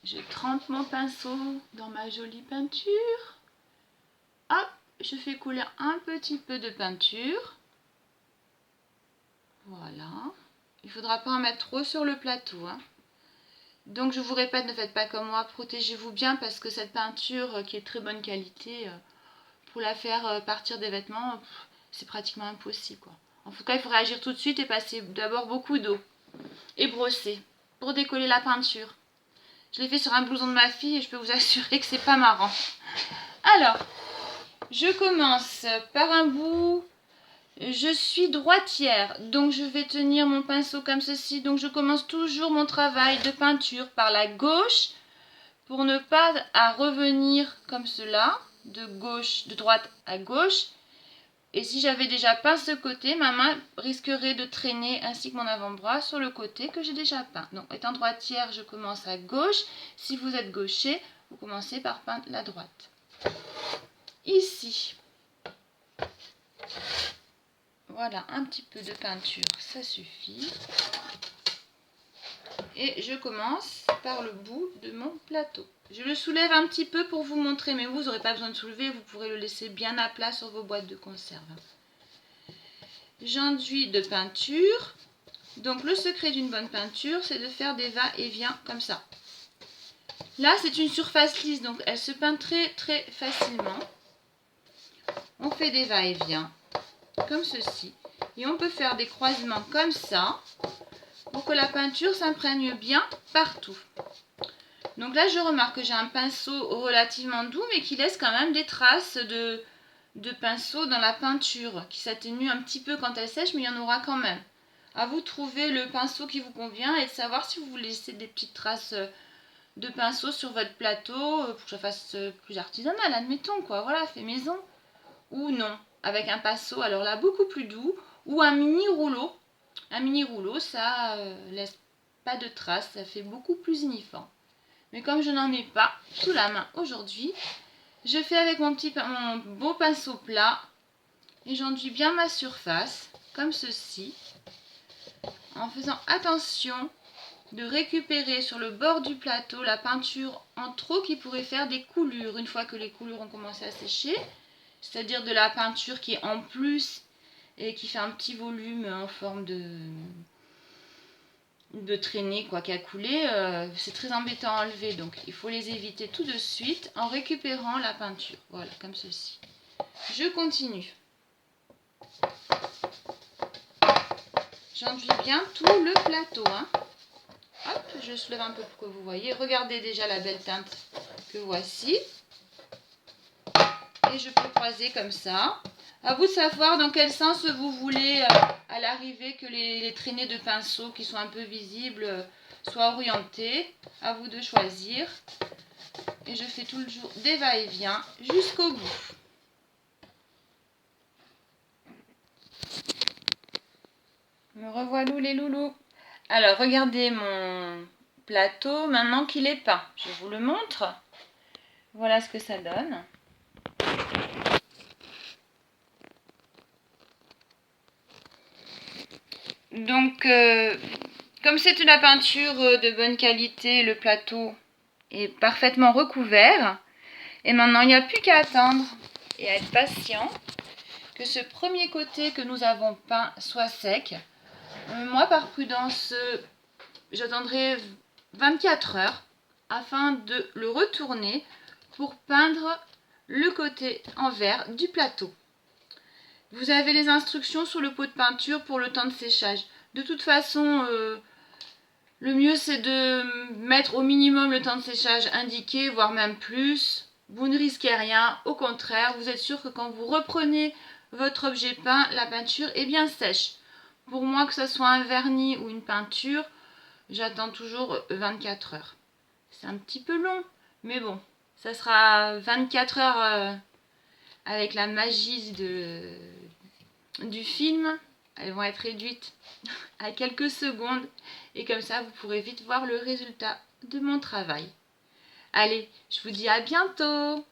je trempe mon pinceau dans ma jolie peinture. Hop, je fais couler un petit peu de peinture. Voilà. Il ne faudra pas en mettre trop sur le plateau, hein. Donc je vous répète, ne faites pas comme moi, protégez-vous bien parce que cette peinture qui est très bonne qualité, pour la faire partir des vêtements, c'est pratiquement impossible, quoi. En tout cas, il faut réagir tout de suite et passer d'abord beaucoup d'eau et brosser pour décoller la peinture. Je l'ai fait sur un blouson de ma fille et je peux vous assurer que c'est pas marrant. Alors, je commence par un bout. Je suis droitière, donc je vais tenir mon pinceau comme ceci. Donc je commence toujours mon travail de peinture par la gauche pour ne pas à revenir comme cela, de droite à gauche. Et si j'avais déjà peint ce côté, ma main risquerait de traîner ainsi que mon avant-bras sur le côté que j'ai déjà peint. Donc étant droitière, je commence à gauche. Si vous êtes gaucher, vous commencez par peindre la droite. Ici. Voilà, un petit peu de peinture, ça suffit. Et je commence par le bout de mon plateau. Je le soulève un petit peu pour vous montrer, mais vous n'aurez pas besoin de soulever, vous pourrez le laisser bien à plat sur vos boîtes de conserve. J'enduis de peinture. Donc le secret d'une bonne peinture, c'est de faire des va-et-vient comme ça. Là, c'est une surface lisse, donc elle se peint très très facilement. On fait des va-et-vient comme ceci. Et on peut faire des croisements comme ça pour que la peinture s'imprègne bien partout. Donc là, je remarque que j'ai un pinceau relativement doux, mais qui laisse quand même des traces de pinceau dans la peinture, qui s'atténue un petit peu quand elle sèche, mais il y en aura quand même. À vous de trouver le pinceau qui vous convient et de savoir si vous voulez laisser des petites traces de pinceau sur votre plateau pour que ça fasse plus artisanal, admettons, quoi. Voilà, fait maison. Ou non, avec un pinceau, alors là, beaucoup plus doux, ou un mini rouleau. Un mini rouleau, ça laisse pas de traces, ça fait beaucoup plus uniforme. Mais comme je n'en ai pas sous la main aujourd'hui, je fais avec mon beau pinceau plat et j'enduis bien ma surface, comme ceci, en faisant attention de récupérer sur le bord du plateau la peinture en trop qui pourrait faire des coulures une fois que les coulures ont commencé à sécher, c'est-à-dire de la peinture qui est en plus et qui fait un petit volume en forme de traînée quoi, qui a coulé. C'est très embêtant à enlever, donc il faut les éviter tout de suite en récupérant la peinture, voilà, comme ceci. Je continue. J'enduis bien tout le plateau, hein. Hop, je soulève un peu pour que vous voyez. Regardez déjà la belle teinte que voici. Et je peux croiser comme ça. À vous de savoir dans quel sens vous voulez à l'arrivée que les traînées de pinceau qui sont un peu visibles soient orientées. À vous de choisir. Et je fais toujours des va-et-vient jusqu'au bout. Me revoilà les loulous. Alors regardez mon plateau maintenant qu'il est peint. Je vous le montre. Voilà ce que ça donne. Donc comme c'est une peinture de bonne qualité, le plateau est parfaitement recouvert. Et maintenant il n'y a plus qu'à attendre et à être patient que ce premier côté que nous avons peint soit sec. Moi par prudence, j'attendrai 24 heures afin de le retourner pour peindre le côté envers du plateau. Vous avez les instructions sur le pot de peinture pour le temps de séchage. De toute façon, le mieux c'est de mettre au minimum le temps de séchage indiqué, voire même plus. Vous ne risquez rien, au contraire, vous êtes sûr que quand vous reprenez votre objet peint, la peinture est bien sèche. Pour moi, que ce soit un vernis ou une peinture, j'attends toujours 24 heures. C'est un petit peu long, mais bon, ça sera 24 heures avec la magie du film. Elles vont être réduites à quelques secondes et comme ça, vous pourrez vite voir le résultat de mon travail. Allez, je vous dis à bientôt!